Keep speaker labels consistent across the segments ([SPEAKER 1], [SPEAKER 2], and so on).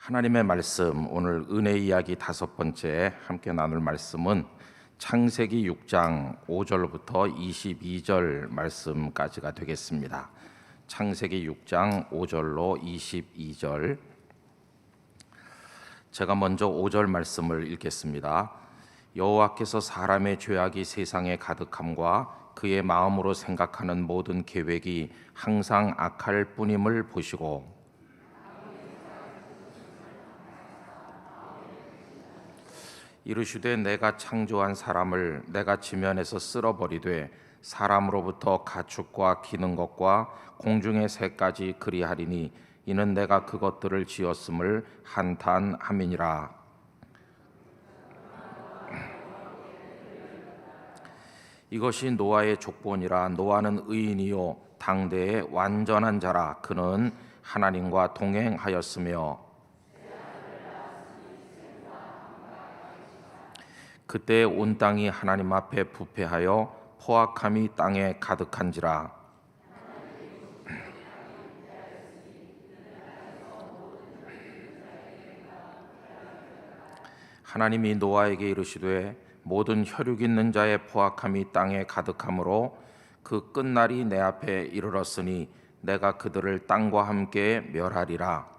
[SPEAKER 1] 하나님의 말씀, 오늘 은혜 이야기 5번째 함께 나눌 말씀은 창세기 6장 5절부터 22절 말씀까지가 되겠습니다. 창세기 6장 5절로 22절. 제가 먼저 5절 말씀을 읽겠습니다. 여호와께서 사람의 죄악이 세상에 가득함과 그의 마음으로 생각하는 모든 계획이 항상 악할 뿐임을 보시고 이르시되 내가 창조한 사람을 내가 지면에서 쓸어버리되 사람으로부터 가축과 기는 것과 공중의 새까지 그리하리니 이는 내가 그것들을 지었음을 한탄함이니라. 이것이 노아의 족본이라. 노아는 의인이요 당대의 완전한 자라. 그는 하나님과 동행하였으며 그때 온 땅이 하나님 앞에 부패하여 포악함이 땅에 가득한지라. 하나님이 노아에게 이르시되 모든 혈육 있는 자의 포악함이 땅에 가득하므로 그 끝날이 내 앞에 이르렀으니 내가 그들을 땅과 함께 멸하리라.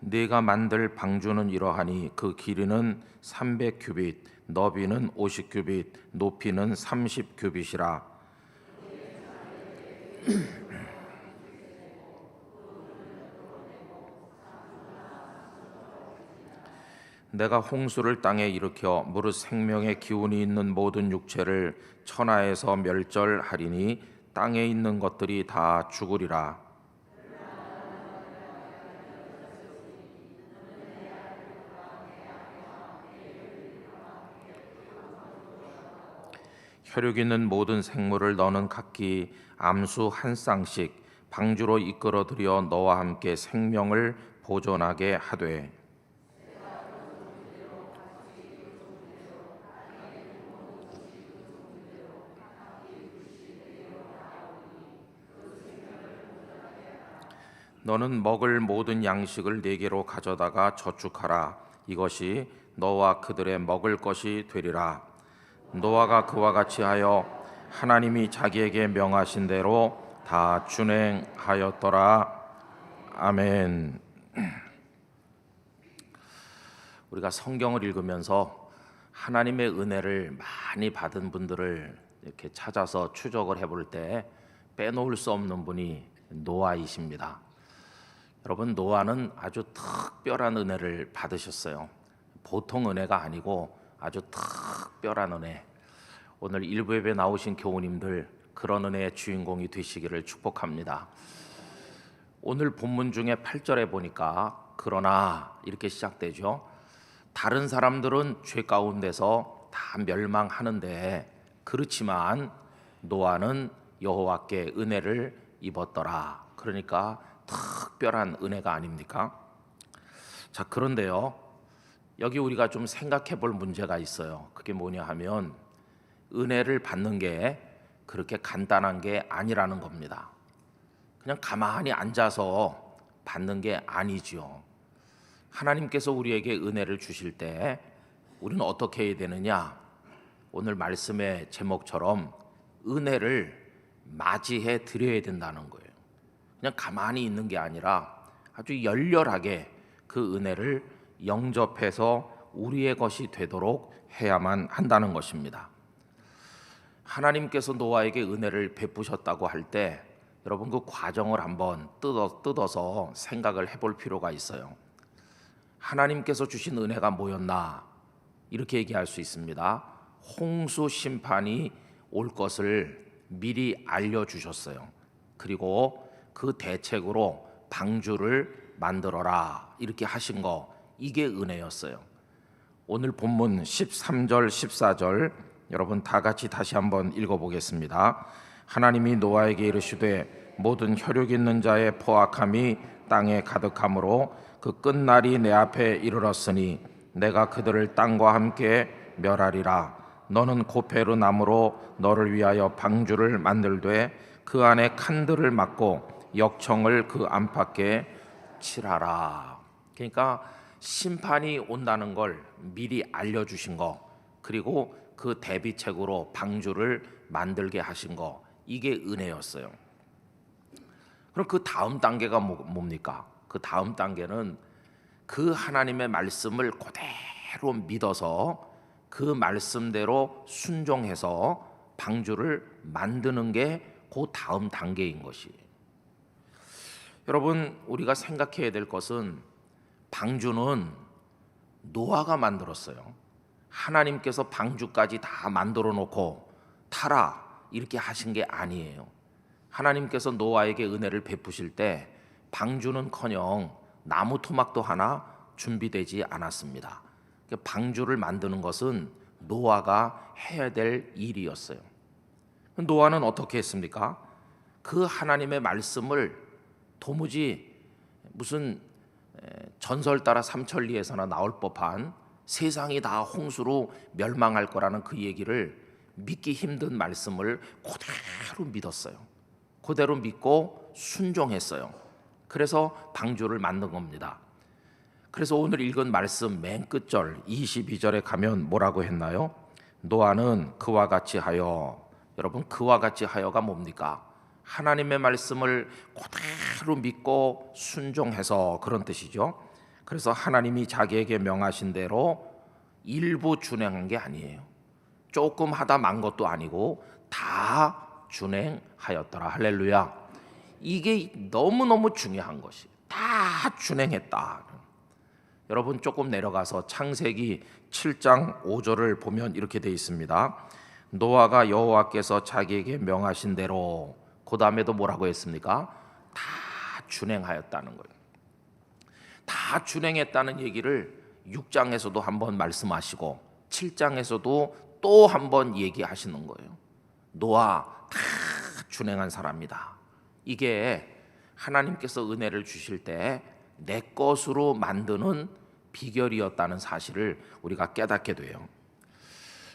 [SPEAKER 1] 네가 만들 방주는 이러하니 그 길이는 300규빗, 너비는 50규빗, 높이는 30규빗이라. 내가 홍수를 땅에 일으켜 무릇 생명의 기운이 있는 모든 육체를 천하에서 멸절하리니 땅에 있는 것들이 다 죽으리라. 혈육 있는 모든 생물을 너는 각기 암수 한 쌍씩 방주로 이끌어들여 너와 함께 생명을 보존하게 하되 너는 먹을 모든 양식을 네게로 가져다가 저축하라. 이것이 너와 그들의 먹을 것이 되리라. 노아가 그와 같이 하여 하나님이 자기에게 명하신 대로 다 준행하였더라. 아멘. 우리가 성경을 읽으면서 하나님의 은혜를 많이 받은 분들을 이렇게 찾아서 추적을 해볼 때 빼놓을 수 없는 분이 노아이십니다. 여러분, 노아는 아주 특별한 은혜를 받으셨어요. 보통 은혜가 아니고 아주 특별한 은혜. 오늘 일부 예배 나오신 교우님들 그런 은혜의 주인공이 되시기를 축복합니다. 오늘 본문 중에 8절에 보니까 그러나 이렇게 시작되죠. 다른 사람들은 죄 가운데서 다 멸망하는데 그렇지만 노아는 여호와께 은혜를 입었더라. 그러니까 특별한 은혜가 아닙니까? 자, 그런데요, 여기 우리가 좀 생각해 볼 문제가 있어요. 그게 뭐냐 하면 은혜를 받는 게 그렇게 간단한 게 아니라는 겁니다. 그냥 가만히 앉아서 받는 게 아니지요. 하나님께서 우리에게 은혜를 주실 때 우리는 어떻게 해야 되느냐? 오늘 말씀의 제목처럼 은혜를 맞이해 드려야 된다는 거예요. 그냥 가만히 있는 게 아니라 아주 열렬하게 그 은혜를 영접해서 우리의 것이 되도록 해야만 한다는 것입니다. 하나님께서 노아에게 은혜를 베푸셨다고 할 때 여러분 그 과정을 한번 뜯어서 생각을 해볼 필요가 있어요. 하나님께서 주신 은혜가 뭐였나? 이렇게 얘기할 수 있습니다. 홍수 심판이 올 것을 미리 알려주셨어요. 그리고 그 대책으로 방주를 만들어라 이렇게 하신 거, 이게 은혜였어요. 오늘 본문 13절 14절 여러분 다 같이 다시 한번 읽어보겠습니다. 하나님이 노아에게 이르시되 모든 혈육 있는 자의 포악함이 땅에 가득하므로 그 끝날이 내 앞에 이르렀으니 내가 그들을 땅과 함께 멸하리라. 너는 고페르 나무로 너를 위하여 방주를 만들되 그 안에 칸들을 막고 역청을 그 안팎에 칠하라. 그러니까 심판이 온다는 걸 미리 알려주신 거, 그리고 그 대비책으로 방주를 만들게 하신 거, 이게 은혜였어요. 그럼 그 다음 단계가 뭡니까? 그 다음 단계는 그 하나님의 말씀을 그대로 믿어서 그 말씀대로 순종해서 방주를 만드는 게 그 다음 단계인 것이. 여러분, 우리가 생각해야 될 것은 방주는 노아가 만들었어요. 하나님께서 방주까지 다 만들어 놓고 타라 이렇게 하신 게 아니에요. 하나님께서 노아에게 은혜를 베푸실 때 방주는커녕 나무 토막도 하나 준비되지 않았습니다. 방주를 만드는 것은 노아가 해야 될 일이었어요. 노아는 어떻게 했습니까? 그 하나님의 말씀을 도무지 무슨 전설 따라 삼천리에서나 나올 법한 세상이 다 홍수로 멸망할 거라는 그 얘기를 믿기 힘든 말씀을 그대로 믿었어요. 그대로 믿고 순종했어요. 그래서 방주를 만든 겁니다. 그래서 오늘 읽은 말씀 맨 끝절 22절에 가면 뭐라고 했나요? 노아는 그와 같이 하여. 여러분, 그와 같이 하여가 뭡니까? 하나님의 말씀을 그대로 믿고 순종해서 그런 뜻이죠. 그래서 하나님이 자기에게 명하신 대로 일부 준행한 게 아니에요. 조금 하다 만 것도 아니고 다 준행하였더라. 할렐루야. 이게 너무너무 중요한 것이, 다 준행했다. 여러분, 조금 내려가서 창세기 7장 5절을 보면 이렇게 되어 있습니다. 노아가 여호와께서 자기에게 명하신 대로, 그 다음에도 뭐라고 했습니까? 다 준행하였다는 거예요. 다 준행했다는 얘기를 6장에서도 한번 말씀하시고 7장에서도 또 한번 얘기하시는 거예요. 노아 다 준행한 사람이다. 이게 하나님께서 은혜를 주실 때 내 것으로 만드는 비결이었다는 사실을 우리가 깨닫게 돼요.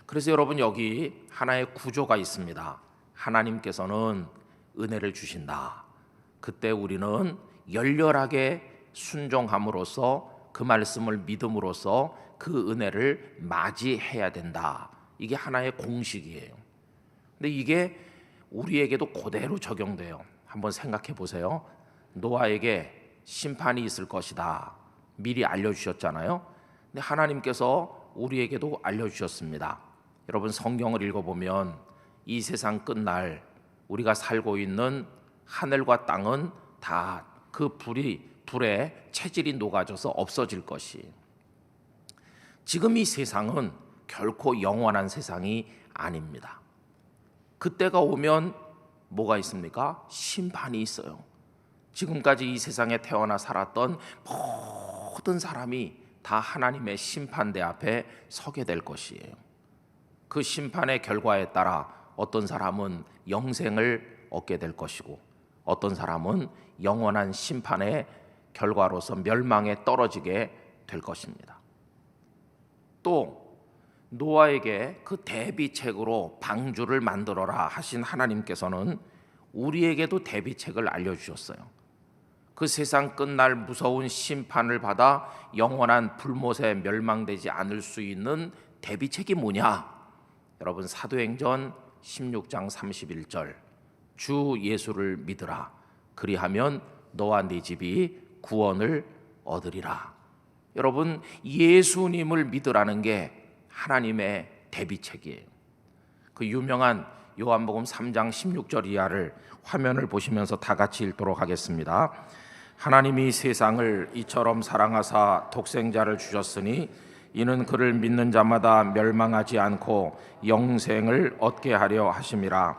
[SPEAKER 1] 그래서 여러분, 여기 하나의 구조가 있습니다. 하나님께서는 은혜를 주신다. 그때 우리는 열렬하게 순종함으로써, 그 말씀을 믿음으로써 그 은혜를 맞이해야 된다. 이게 하나의 공식이에요. 근데 이게 우리에게도 그대로 적용돼요. 한번 생각해 보세요. 노아에게 심판이 있을 것이다. 미리 알려주셨잖아요. 근데 하나님께서 우리에게도 알려주셨습니다. 여러분, 성경을 읽어보면 이 세상 끝날 우리가 살고 있는 하늘과 땅은 다 그 불에 체질이 녹아져서 없어질 것이. 지금 이 세상은 결코 영원한 세상이 아닙니다. 그때가 오면 뭐가 있습니까? 심판이 있어요. 지금까지 이 세상에 태어나 살았던 모든 사람이 다 하나님의 심판대 앞에 서게 될 것이에요. 그 심판의 결과에 따라 어떤 사람은 영생을 얻게 될 것이고, 어떤 사람은 영원한 심판의 결과로서 멸망에 떨어지게 될 것입니다. 또 노아에게 그 대비책으로 방주를 만들어라 하신 하나님께서는 우리에게도 대비책을 알려주셨어요. 그 세상 끝날 무서운 심판을 받아 영원한 불못에 멸망되지 않을 수 있는 대비책이 뭐냐? 여러분, 사도행전 16장 31절, 주 예수를 믿으라. 그리하면 너와 네 집이 구원을 얻으리라. 여러분, 예수님을 믿으라는 게 하나님의 대비책이에요. 그 유명한 요한복음 3장 16절 이하를 화면을 보시면서 다 같이 읽도록 하겠습니다. 하나님이 세상을 이처럼 사랑하사 독생자를 주셨으니 이는 그를 믿는 자마다 멸망하지 않고 영생을 얻게 하려 하심이라.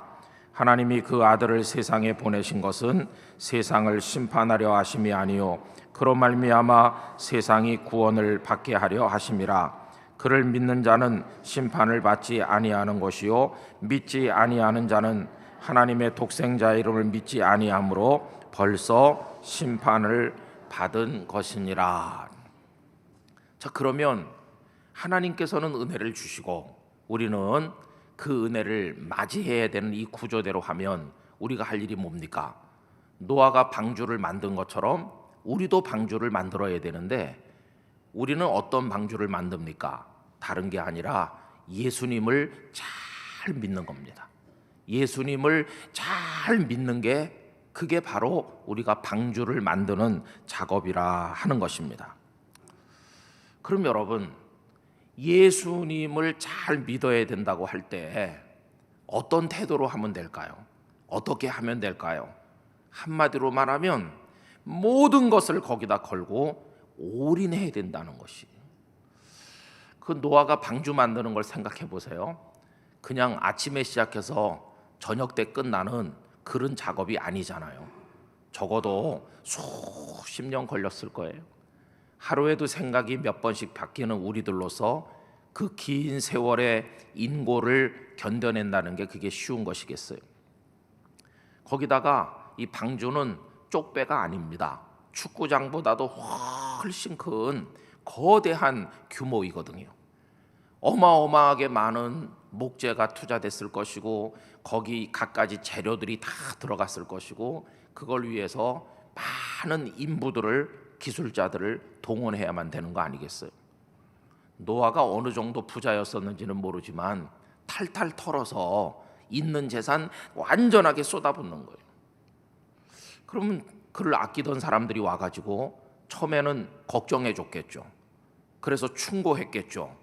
[SPEAKER 1] 하나님이 그 아들을 세상에 보내신 것은 세상을 심판하려 하심이 아니요 그로 말미암아 세상이 구원을 받게 하려 하심이라. 그를 믿는 자는 심판을 받지 아니하는 것이요 믿지 아니하는 자는 하나님의 독생자 이름을 믿지 아니하므로 벌써 심판을 받은 것이니라. 자, 그러면 하나님께서는 은혜를 주시고 우리는 그 은혜를 맞이해야 되는 이 구조대로 하면 우리가 할 일이 뭡니까? 노아가 방주를 만든 것처럼 우리도 방주를 만들어야 되는데, 우리는 어떤 방주를 만듭니까? 다른 게 아니라 예수님을 잘 믿는 겁니다. 예수님을 잘 믿는 게, 그게 바로 우리가 방주를 만드는 작업이라 하는 것입니다. 그럼 여러분, 예수님을 잘 믿어야 된다고 할 때 어떤 태도로 하면 될까요? 어떻게 하면 될까요? 한마디로 말하면 모든 것을 거기다 걸고 올인해야 된다는 것이. 그 노아가 방주 만드는 걸 생각해 보세요. 그냥 아침에 시작해서 저녁 때 끝나는 그런 작업이 아니잖아요. 적어도 수십 년 걸렸을 거예요. 하루에도 생각이 몇 번씩 바뀌는 우리들로서 그 긴 세월의 인고를 견뎌낸다는 게 그게 쉬운 것이겠어요. 거기다가 이 방주는 쪽배가 아닙니다. 축구장보다도 훨씬 큰 거대한 규모이거든요. 어마어마하게 많은 목재가 투자됐을 것이고, 거기 갖가지 재료들이 다 들어갔을 것이고, 그걸 위해서 많은 인부들을, 기술자들을 동원해야만 되는 거 아니겠어요? 노아가 어느 정도 부자였었는지는 모르지만 탈탈 털어서 있는 재산 완전하게 쏟아붓는 거예요. 그러면 그를 아끼던 사람들이 와가지고 처음에는 걱정해 줬겠죠. 그래서 충고했겠죠.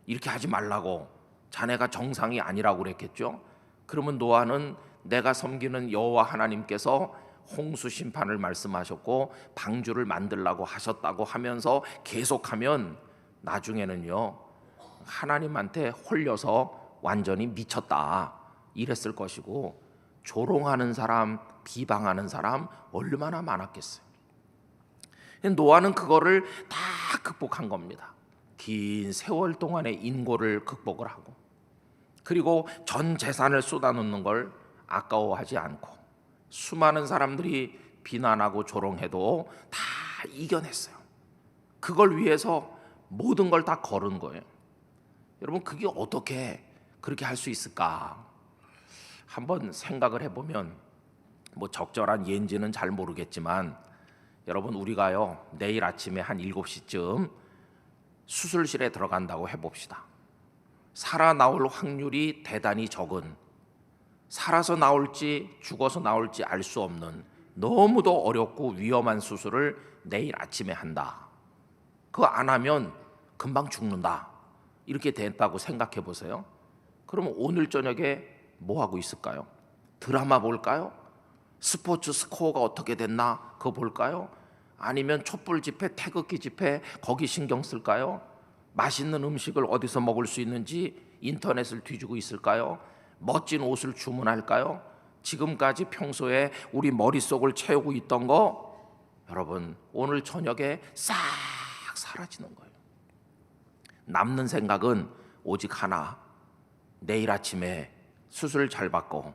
[SPEAKER 1] 이렇게 하지 말라고, 자네가 정상이 아니라고 그랬겠죠. 그러면 노아는 내가 섬기는 여호와 하나님께서 홍수 심판을 말씀하셨고 방주를 만들라고 하셨다고 하면서 계속하면 나중에는요, 하나님한테 홀려서 완전히 미쳤다 이랬을 것이고, 조롱하는 사람, 비방하는 사람 얼마나 많았겠어요. 노아는 그거를 다 극복한 겁니다. 긴 세월 동안의 인고를 극복을 하고, 그리고 전 재산을 쏟아놓는 걸 아까워하지 않고, 수많은 사람들이 비난하고 조롱해도 다 이겨냈어요. 그걸 위해서 모든 걸 다 걸은 거예요. 여러분, 그게 어떻게 그렇게 할 수 있을까? 한번 생각을 해보면, 뭐 적절한 예인지는 잘 모르겠지만, 여러분, 우리가요 내일 아침에 한 7시쯤 수술실에 들어간다고 해봅시다. 살아나올 확률이 대단히 적은, 살아서 나올지 죽어서 나올지 알 수 없는 너무도 어렵고 위험한 수술을 내일 아침에 한다. 그거 안 하면 금방 죽는다. 이렇게 됐다고 생각해 보세요. 그러면 오늘 저녁에 뭐 하고 있을까요? 드라마 볼까요? 스포츠 스코어가 어떻게 됐나 그거 볼까요? 아니면 촛불 집회, 태극기 집회 거기 신경 쓸까요? 맛있는 음식을 어디서 먹을 수 있는지 인터넷을 뒤지고 있을까요? 멋진 옷을 주문할까요? 지금까지 평소에 우리 머릿속을 채우고 있던 거, 여러분, 오늘 저녁에 싹 사라지는 거예요. 남는 생각은 오직 하나, 내일 아침에 수술 잘 받고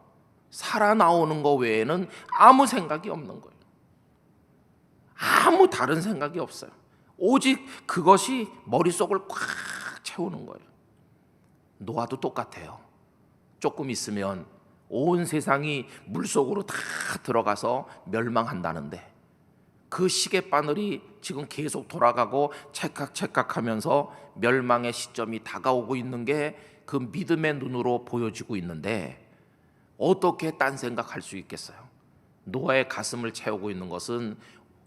[SPEAKER 1] 살아나오는 거 외에는 아무 생각이 없는 거예요. 아무 다른 생각이 없어요. 오직 그것이 머릿속을 꽉 채우는 거예요. 노아도 똑같아요. 조금 있으면 온 세상이 물속으로 다 들어가서 멸망한다는데, 그 시계바늘이 지금 계속 돌아가고 찰칵찰칵하면서 멸망의 시점이 다가오고 있는 게 그 믿음의 눈으로 보여지고 있는데, 어떻게 딴 생각할 수 있겠어요? 노아의 가슴을 채우고 있는 것은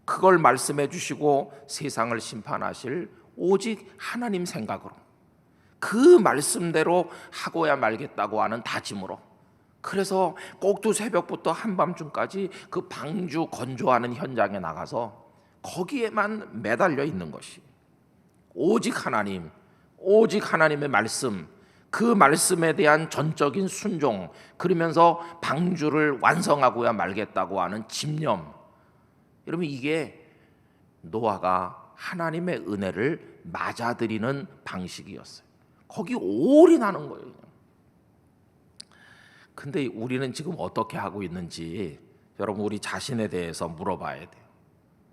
[SPEAKER 1] 그걸 말씀해 주시고 세상을 심판하실 오직 하나님 생각으로, 그 말씀대로 하고야 말겠다고 하는 다짐으로, 그래서 꼭두 새벽부터 한밤중까지 그 방주 건조하는 현장에 나가서 거기에만 매달려 있는 것이, 오직 하나님, 오직 하나님의 말씀, 그 말씀에 대한 전적인 순종, 그러면서 방주를 완성하고야 말겠다고 하는 집념. 여러분, 이게 노아가 하나님의 은혜를 맞아들이는 방식이었어요. 거기 올인하는 거예요. 근데 우리는 지금 어떻게 하고 있는지 여러분, 우리 자신에 대해서 물어봐야 돼요.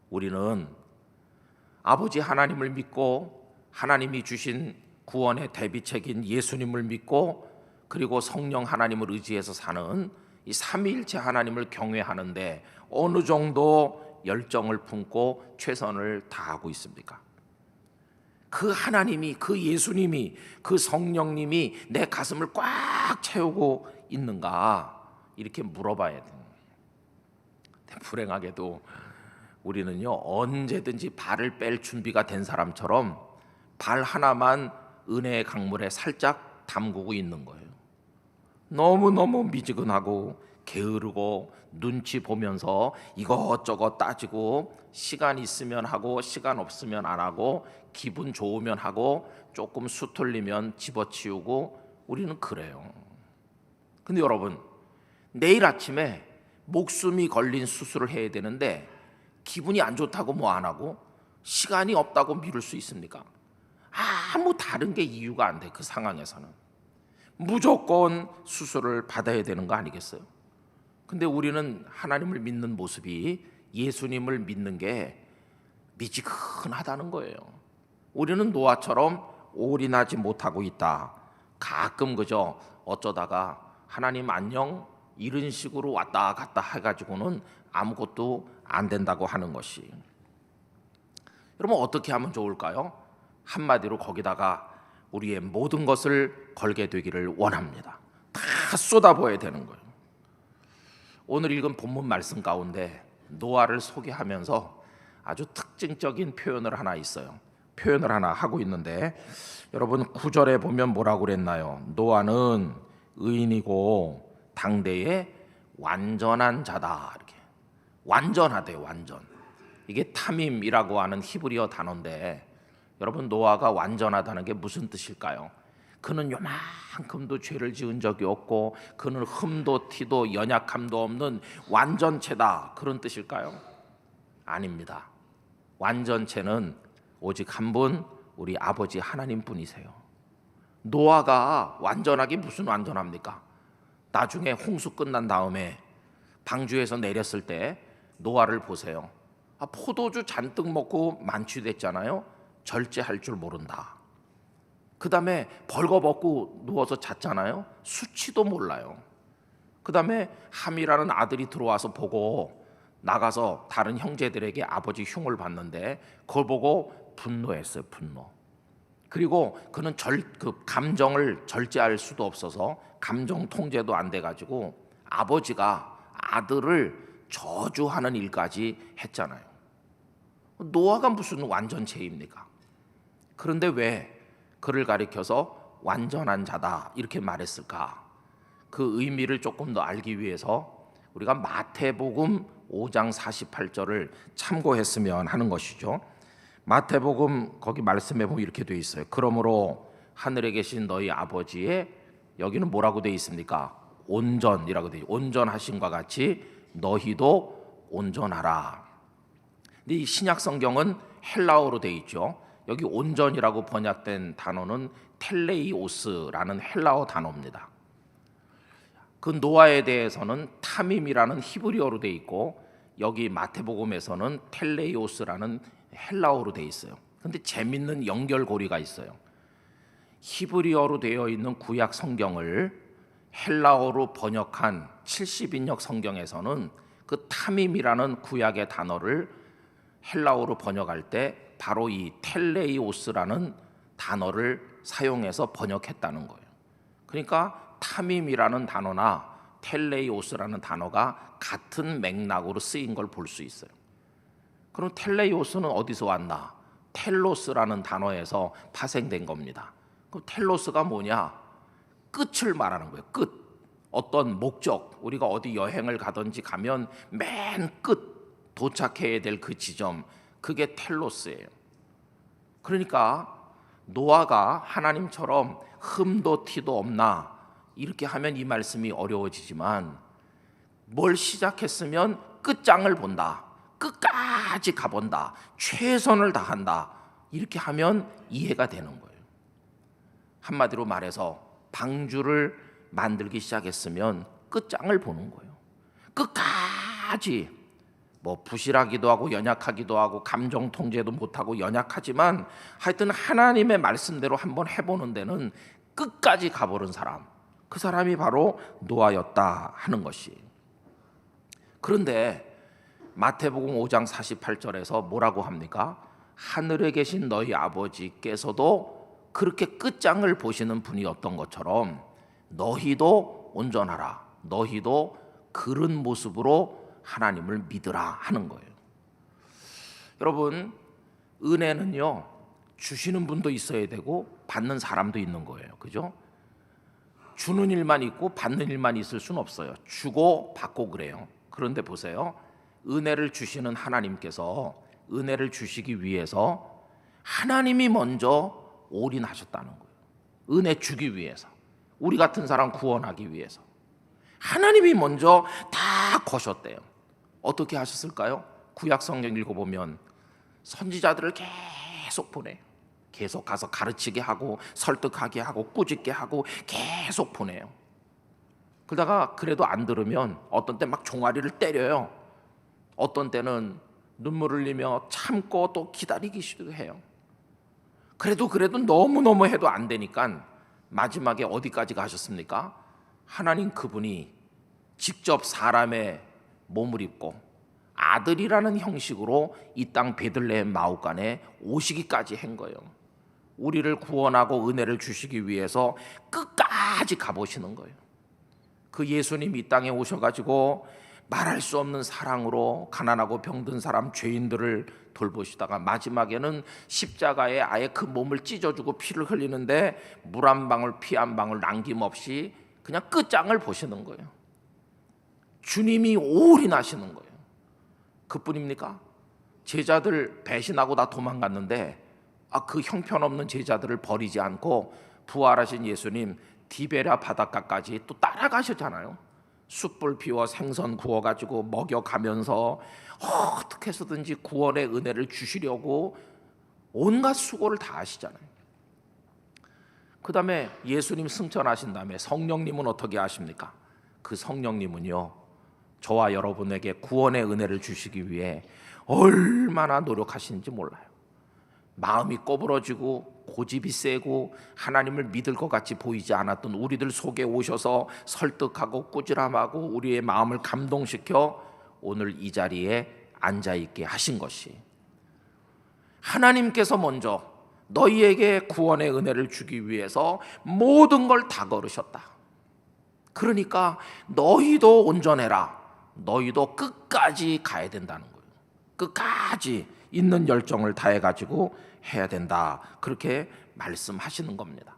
[SPEAKER 1] 우리는 아버지 하나님을 믿고 하나님이 주신 구원의 대비책인 예수님을 믿고 그리고 성령 하나님을 의지해서 사는 이 삼위일체 하나님을 경외하는데 어느 정도 열정을 품고 최선을 다하고 있습니까? 그 하나님이, 그 예수님이, 그 성령님이 내 가슴을 꽉 채우고 있는가? 이렇게 물어봐야 돼요. 불행하게도 우리는요, 언제든지 발을 뺄 준비가 된 사람처럼 발 하나만 은혜의 강물에 살짝 담그고 있는 거예요. 너무너무 미지근하고 게으르고 눈치 보면서 이것저것 따지고 시간 있으면 하고 시간 없으면 안 하고 기분 좋으면 하고 조금 수틀리면 집어치우고 우리는 그래요. 근데 여러분, 내일 아침에 목숨이 걸린 수술을 해야 되는데 기분이 안 좋다고 뭐 안 하고 시간이 없다고 미룰 수 있습니까? 아무 다른 게 이유가 안 돼. 그 상황에서는 무조건 수술을 받아야 되는 거 아니겠어요? 근데 우리는 하나님을 믿는 모습이 예수님을 믿는 게 미지근하다는 거예요. 우리는 노아처럼 올인하지 못하고 있다. 가끔 그저 어쩌다가 하나님 안녕 이런 식으로 왔다 갔다 해가지고는 아무것도 안 된다고 하는 것이. 여러분 어떻게 하면 좋을까요? 한마디로 거기다가 우리의 모든 것을 걸게 되기를 원합니다. 다 쏟아부어야 되는 거예요. 오늘 읽은 본문 말씀 가운데 노아를 소개하면서 아주 특징적인 표현을 하나 있어요. 표현을 하나 하고 있는데 여러분 9절에 보면 뭐라고 그랬나요? 노아는 의인이고 당대의 완전한 자다. 이렇게 완전하대요. 완전. 이게 타밈이라고 하는 히브리어 단어인데 여러분 노아가 완전하다는 게 무슨 뜻일까요? 그는 요만큼도 죄를 지은 적이 없고 그는 흠도 티도 연약함도 없는 완전체다. 그런 뜻일까요? 아닙니다. 완전체는 오직 한 분, 우리 아버지 하나님 뿐이세요. 노아가 완전하게 무슨 완전합니까? 나중에 홍수 끝난 다음에 방주에서 내렸을 때 노아를 보세요. 포도주 잔뜩 먹고 만취됐잖아요. 절제할 줄 모른다. 그 다음에 벌거벗고 누워서 잤잖아요. 수치도 몰라요. 그 다음에 함이라는 아들이 들어와서 보고 나가서 다른 형제들에게 아버지 흉을 봤는데 그걸 보고 분노했어요. 분노. 그리고 그는 그 감정을 절제할 수도 없어서 감정 통제도 안 돼가지고 아버지가 아들을 저주하는 일까지 했잖아요. 노아가 무슨 완전체입니까? 그런데 왜 그를 가리켜서 완전한 자다 이렇게 말했을까? 그 의미를 조금 더 알기 위해서 우리가 마태복음 5장 48절을 참고했으면 하는 것이죠. 마태복음 거기 말씀에 보면 이렇게 돼 있어요. 그러므로 하늘에 계신 너희 아버지의 여기는 뭐라고 돼 있습니까? 온전이라고 돼 있어요. 온전하심과 같이 너희도 온전하라. 근데 이 신약 성경은 헬라어로 돼 있죠. 여기 온전이라고 번역된 단어는 텔레이오스라는 헬라어 단어입니다. 그 노아에 대해서는 타밈이라는 히브리어로 돼 있고 여기 마태복음에서는 텔레이오스라는 헬라어로 돼 있어요. 근데 재밌는 연결고리가 있어요. 히브리어로 되어 있는 구약 성경을 헬라어로 번역한 70인역 성경에서는 그 타밈이라는 구약의 단어를 헬라어로 번역할 때 바로 이 텔레이오스라는 단어를 사용해서 번역했다는 거예요. 그러니까 타밈이라는 단어나 텔레이오스라는 단어가 같은 맥락으로 쓰인 걸 볼 수 있어요. 그럼 텔레이오스는 어디서 왔나? 텔로스라는 단어에서 파생된 겁니다. 그럼 텔로스가 뭐냐? 끝을 말하는 거예요. 끝. 어떤 목적, 우리가 어디 여행을 가든지 가면 맨 끝 도착해야 될 그 지점, 그게 텔로스예요. 그러니까 노아가 하나님처럼 흠도 티도 없나 이렇게 하면 이 말씀이 어려워지지만 뭘 시작했으면 끝장을 본다. 끝까지 가본다. 최선을 다한다. 이렇게 하면 이해가 되는 거예요. 한마디로 말해서 방주를 만들기 시작했으면 끝장을 보는 거예요. 끝까지 뭐 부실하기도 하고 연약하기도 하고 감정 통제도 못하고 연약하지만 하여튼 하나님의 말씀대로 한번 해보는 데는 끝까지 가보는 사람, 그 사람이 바로 노아였다 하는 것이. 그런데 마태복음 5장 48절에서 뭐라고 합니까? 하늘에 계신 너희 아버지께서도 그렇게 끝장을 보시는 분이었던 것처럼 너희도 온전하라, 너희도 그런 모습으로 하나님을 믿으라 하는 거예요. 여러분, 은혜는요, 주시는 분도 있어야 되고 받는 사람도 있는 거예요. 그죠? 주는 일만 있고 받는 일만 있을 수는 없어요. 주고 받고 그래요. 그런데 보세요, 은혜를 주시는 하나님께서 은혜를 주시기 위해서 하나님이 먼저 올인하셨다는 거예요. 은혜 주기 위해서, 우리 같은 사람 구원하기 위해서 하나님이 먼저 다 거셨대요. 어떻게 하셨을까요? 구약 성경 읽어보면 선지자들을 계속 보내요. 계속 가서 가르치게 하고 설득하게 하고 꾸짖게 하고 계속 보내요. 그러다가 그래도 안 들으면 어떤 때 막 종아리를 때려요. 어떤 때는 눈물을 흘리며 참고 또 기다리기도 해요. 그래도 너무너무 해도 안 되니까 마지막에 어디까지 가셨습니까? 하나님 그분이 직접 사람의 몸을 입고 아들이라는 형식으로 이 땅 베들레헴 마후간에 오시기까지 한 거예요. 우리를 구원하고 은혜를 주시기 위해서 끝까지 가보시는 거예요. 그 예수님 이 땅에 오셔가지고 말할 수 없는 사랑으로 가난하고 병든 사람, 죄인들을 돌보시다가 마지막에는 십자가에 아예 그 몸을 찢어주고 피를 흘리는데 물 한 방울 피 한 방울 남김없이 그냥 끝장을 보시는 거예요. 주님이 올인하시는 거예요. 그뿐입니까? 제자들 배신하고 다 도망갔는데 그 형편없는 제자들을 버리지 않고 부활하신 예수님 디베랴 바닷가까지 또 따라가셨잖아요. 숯불 피워 생선 구워가지고 먹여가면서 어떻게 해서든지 구원의 은혜를 주시려고 온갖 수고를 다 하시잖아요. 그 다음에 예수님 승천하신 다음에 성령님은 어떻게 하십니까? 그 성령님은요, 저와 여러분에게 구원의 은혜를 주시기 위해 얼마나 노력하시는지 몰라요. 마음이 꼬부러지고 고집이 세고 하나님을 믿을 것 같이 보이지 않았던 우리들 속에 오셔서 설득하고 꾸지람하고 우리의 마음을 감동시켜 오늘 이 자리에 앉아있게 하신 것이, 하나님께서 먼저 너희에게 구원의 은혜를 주기 위해서 모든 걸 다 걸으셨다. 그러니까 너희도 온전해라, 너희도 끝까지 가야 된다는 거예요. 끝까지 있는 열정을 다해가지고 해야 된다, 그렇게 말씀하시는 겁니다.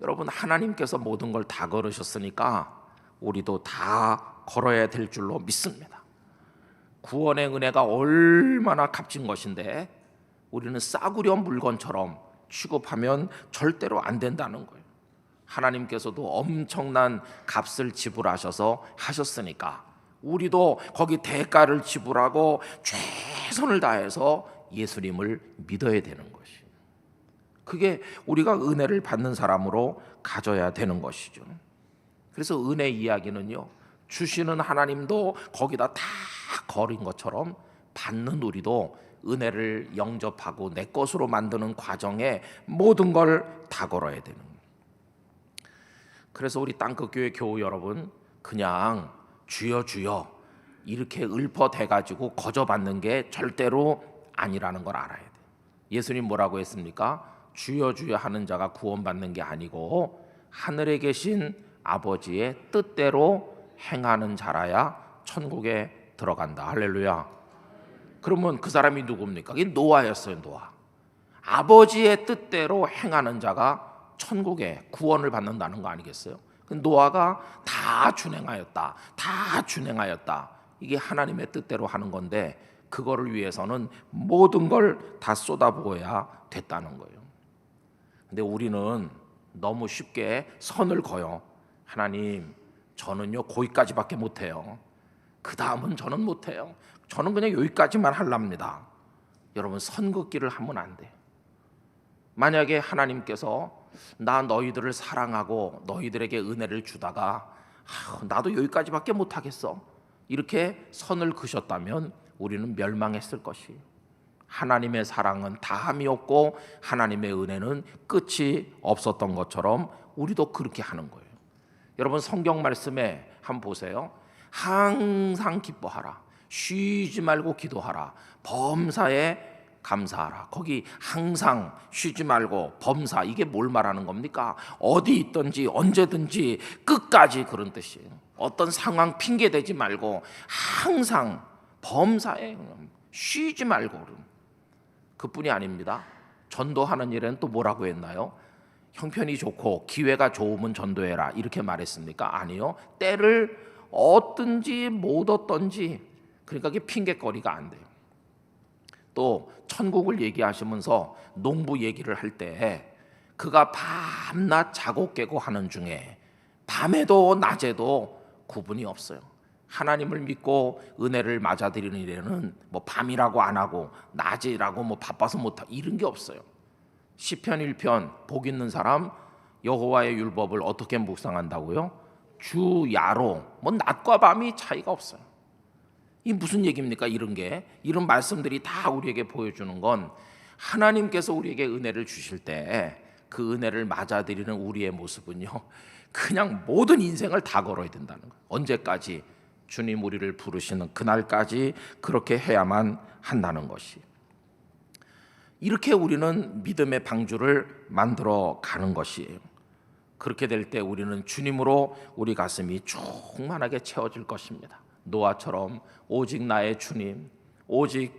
[SPEAKER 1] 여러분, 하나님께서 모든 걸 다 걸으셨으니까 우리도 다 걸어야 될 줄로 믿습니다. 구원의 은혜가 얼마나 값진 것인데 우리는 싸구려 물건처럼 취급하면 절대로 안 된다는 거예요. 하나님께서도 엄청난 값을 지불하셔서 하셨으니까 우리도 거기 대가를 지불하고 최선을 다해서 예수님을 믿어야 되는 것이, 그게 우리가 은혜를 받는 사람으로 가져야 되는 것이죠. 그래서 은혜 이야기는요, 주시는 하나님도 거기다 다 걸인 것처럼 받는 우리도 은혜를 영접하고 내 것으로 만드는 과정에 모든 걸 다 걸어야 되는 거예요. 그래서 우리 땅끝교회 교우 여러분, 그냥 주여 주여 이렇게 읊어대가지고 거저받는 게 절대로 아니라는 걸 알아야 돼요. 예수님 뭐라고 했습니까? 주여 주여 하는 자가 구원받는 게 아니고 하늘에 계신 아버지의 뜻대로 행하는 자라야 천국에 들어간다. 할렐루야. 그러면 그 사람이 누굽니까? 이게 노아였어요. 노아. 아버지의 뜻대로 행하는 자가 천국에 구원을 받는다는 거 아니겠어요? 노아가 다 준행하였다, 다 준행하였다. 이게 하나님의 뜻대로 하는 건데 그거를 위해서는 모든 걸 다 쏟아부어야 됐다는 거예요. 근데 우리는 너무 쉽게 선을 그어요. 하나님, 저는요 거기까지밖에 못해요. 그 다음은 저는 못해요. 저는 그냥 여기까지만 하랍니다. 여러분, 선 긋기를 하면 안 돼요. 만약에 하나님께서 나 너희들을 사랑하고 너희들에게 은혜를 주다가 나도 여기까지밖에 못하겠어, 이렇게 선을 그셨다면 우리는 멸망했을 것이에요. 하나님의 사랑은 다함이 없고 하나님의 은혜는 끝이 없었던 것처럼 우리도 그렇게 하는 거예요. 여러분 성경 말씀에 한번 보세요. 항상 기뻐하라, 쉬지 말고 기도하라, 범사에 감사하라. 거기 항상, 쉬지 말고, 범사, 이게 뭘 말하는 겁니까? 어디 있든지 언제든지 끝까지 그런 뜻이에요. 어떤 상황 핑계 대지 말고 항상 범사에, 쉬지 말고. 그뿐이 아닙니다. 전도하는 일에는 또 뭐라고 했나요? 형편이 좋고 기회가 좋으면 전도해라 이렇게 말했습니까? 아니요. 때를 얻든지 못 얻든지, 그러니까 그게 핑계거리가 안 돼요. 또 천국을 얘기하시면서 농부 얘기를 할 때 그가 밤낮 자고 깨고 하는 중에 밤에도 낮에도 구분이 없어요. 하나님을 믿고 은혜를 맞아들이는 일에는 뭐 밤이라고 안 하고 낮이라고 뭐 바빠서 못하고 이런 게 없어요. 시편 1편 복 있는 사람 여호와의 율법을 어떻게 묵상한다고요? 주야로, 뭐 낮과 밤이 차이가 없어요. 이 무슨 얘기입니까? 이런 말씀들이 다 우리에게 보여주는 건 하나님께서 우리에게 은혜를 주실 때 그 은혜를 맞아들이는 우리의 모습은요, 그냥 모든 인생을 다 걸어야 된다는 거예요. 언제까지? 주님 우리를 부르시는 그날까지 그렇게 해야만 한다는 것이. 이렇게 우리는 믿음의 방주를 만들어 가는 것이에요. 그렇게 될 때 우리는 주님으로 우리 가슴이 충만하게 채워질 것입니다. 노아처럼 오직 나의 주님, 오직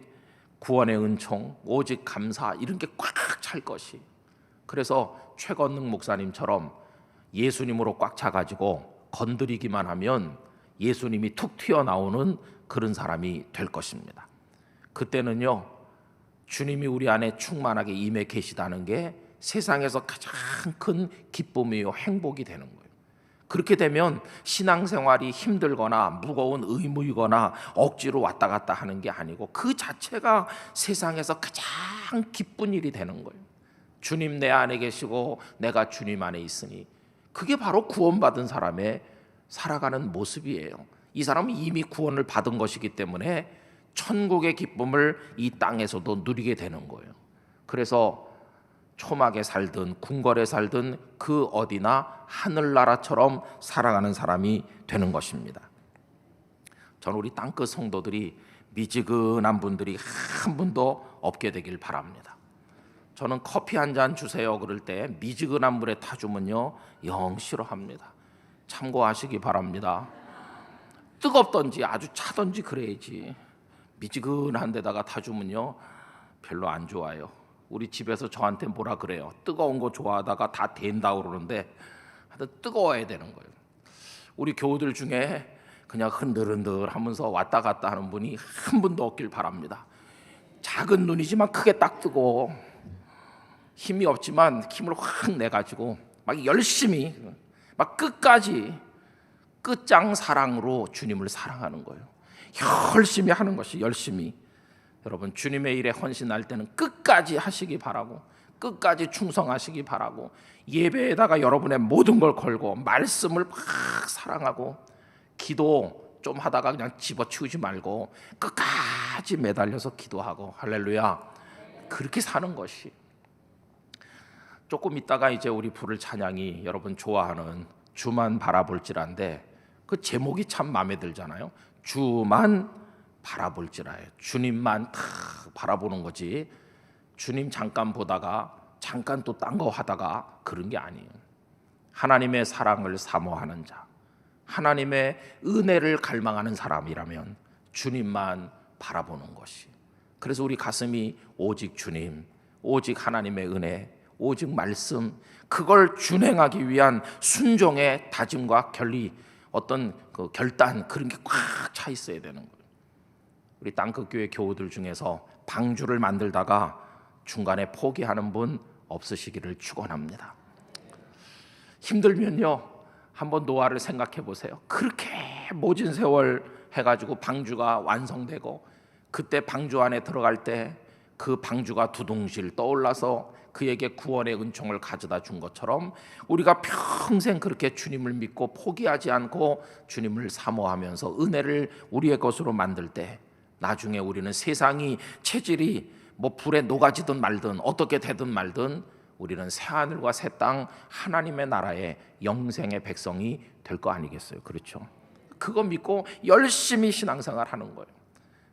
[SPEAKER 1] 구원의 은총, 오직 감사, 이런 게 꽉 찰 것이. 그래서 최건능 목사님처럼 예수님으로 꽉 차가지고 건드리기만 하면 예수님이 툭 튀어나오는 그런 사람이 될 것입니다. 그때는요, 주님이 우리 안에 충만하게 임해 계시다는 게 세상에서 가장 큰 기쁨이요 행복이 되는 거예요. 그렇게 되면 신앙생활이 힘들거나 무거운 의무이거나 억지로 왔다 갔다 하는 게 아니고 그 자체가 세상에서 가장 기쁜 일이 되는 거예요. 주님 내 안에 계시고 내가 주님 안에 있으니, 그게 바로 구원받은 사람의 살아가는 모습이에요. 이 사람은 이미 구원을 받은 것이기 때문에 천국의 기쁨을 이 땅에서도 누리게 되는 거예요. 그래서 초막에 살든 궁궐에 살든 그 어디나 하늘나라처럼 살아가는 사람이 되는 것입니다. 저는 우리 땅끝 성도들이 미지근한 분들이 한 분도 없게 되길 바랍니다. 저는 커피 한 잔 주세요 그럴 때 미지근한 물에 타주면요 영 싫어합니다. 참고하시기 바랍니다. 뜨겁던지 아주 차던지 그래야지 미지근한 데다가 타주면요 별로 안 좋아요. 우리 집에서 저한테 뭐라 그래요? 뜨거운 거 좋아하다가 다 된다고 그러는데 하여튼 뜨거워야 되는 거예요. 우리 교우들 중에 그냥 흔들흔들 하면서 왔다 갔다 하는 분이 한 분도 없길 바랍니다. 작은 눈이지만 크게 딱 뜨고 힘이 없지만 힘을 확 내가지고 막 열심히 막 끝까지 끝장 사랑으로 주님을 사랑하는 거예요. 열심히 하는 것이 열심히. 여러분 주님의 일에 헌신할 때는 끝까지 하시기 바라고 끝까지 충성하시기 바라고 예배에다가 여러분의 모든 걸 걸고 말씀을 막 사랑하고 기도 좀 하다가 그냥 집어치우지 말고 끝까지 매달려서 기도하고 할렐루야 그렇게 사는 것이. 조금 있다가 이제 우리 부를 찬양이 여러분 좋아하는 주만 바라볼지라인데 그 제목이 참 마음에 들잖아요. 주만 바라볼지라예요. 주님만 다 바라보는 거지 주님 잠깐 보다가 잠깐 또 딴 거 하다가 그런 게 아니에요. 하나님의 사랑을 사모하는 자, 하나님의 은혜를 갈망하는 사람이라면 주님만 바라보는 것이. 그래서 우리 가슴이 오직 주님, 오직 하나님의 은혜, 오직 말씀, 그걸 준행하기 위한 순종의 다짐과 결의, 어떤 그 결단, 그런 게 꽉 차 있어야 되는 거예요. 우리 땅끝교회 교우들 중에서 방주를 만들다가 중간에 포기하는 분 없으시기를 축원합니다. 힘들면요 한번 노아를 생각해 보세요. 그렇게 모진 세월 해가지고 방주가 완성되고 그때 방주 안에 들어갈 때 그 방주가 두둥실 떠올라서 그에게 구원의 은총을 가져다 준 것처럼 우리가 평생 그렇게 주님을 믿고 포기하지 않고 주님을 사모하면서 은혜를 우리의 것으로 만들 때 나중에 우리는 세상이 체질이 뭐 불에 녹아지든 말든 어떻게 되든 말든 우리는 새하늘과 새 땅 하나님의 나라의 영생의 백성이 될 거 아니겠어요? 그렇죠? 그거 믿고 열심히 신앙생활 하는 거예요.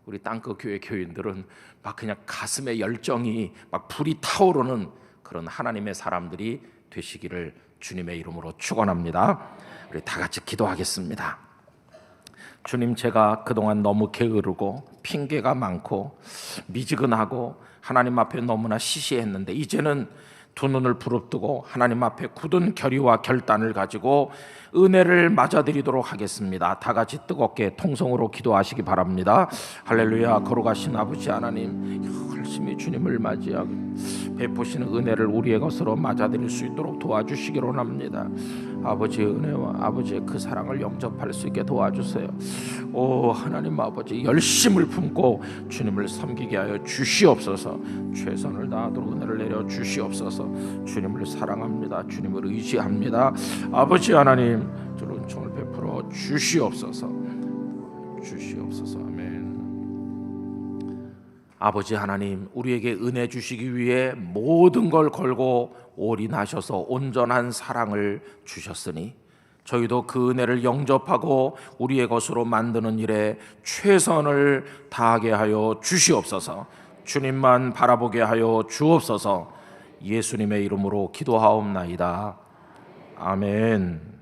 [SPEAKER 1] 우리 땅끝 교회 교인들은 막 그냥 가슴에 열정이 막 불이 타오르는 그런 하나님의 사람들이 되시기를 주님의 이름으로 축원합니다. 우리 다 같이 기도하겠습니다. 주님, 제가 그동안 너무 게으르고 핑계가 많고 미지근하고 하나님 앞에 너무나 시시했는데 이제는 두 눈을 부릅뜨고 하나님 앞에 굳은 결의와 결단을 가지고 은혜를 맞아드리도록 하겠습니다. 다 같이 뜨겁게 통성으로 기도하시기 바랍니다. 할렐루야. 걸어가신 아버지 하나님, 열심히 주님을 맞이하고 베푸시는 은혜를 우리의 것으로 맞아들일 수 있도록 도와주시기로 합니다. 아버지의 은혜와 아버지의 그 사랑을 영접할 수 있게 도와주세요. 오 하나님 아버지, 열심을 품고 주님을 섬기게 하여 주시옵소서. 최선을 다하도록 은혜를 내려 주시옵소서. 주님을 사랑합니다. 주님을 의지합니다. 아버지 하나님, 저를 은총을 베풀어 주시옵소서. 주시옵소서. 아멘. 아버지 하나님, 우리에게 은혜 주시기 위해 모든 걸 걸고 올인하셔서 온전한 사랑을 주셨으니 저희도 그 은혜를 영접하고 우리의 것으로 만드는 일에 최선을 다하게 하여 주시옵소서. 주님만 바라보게 하여 주옵소서. 예수님의 이름으로 기도하옵나이다. 아멘.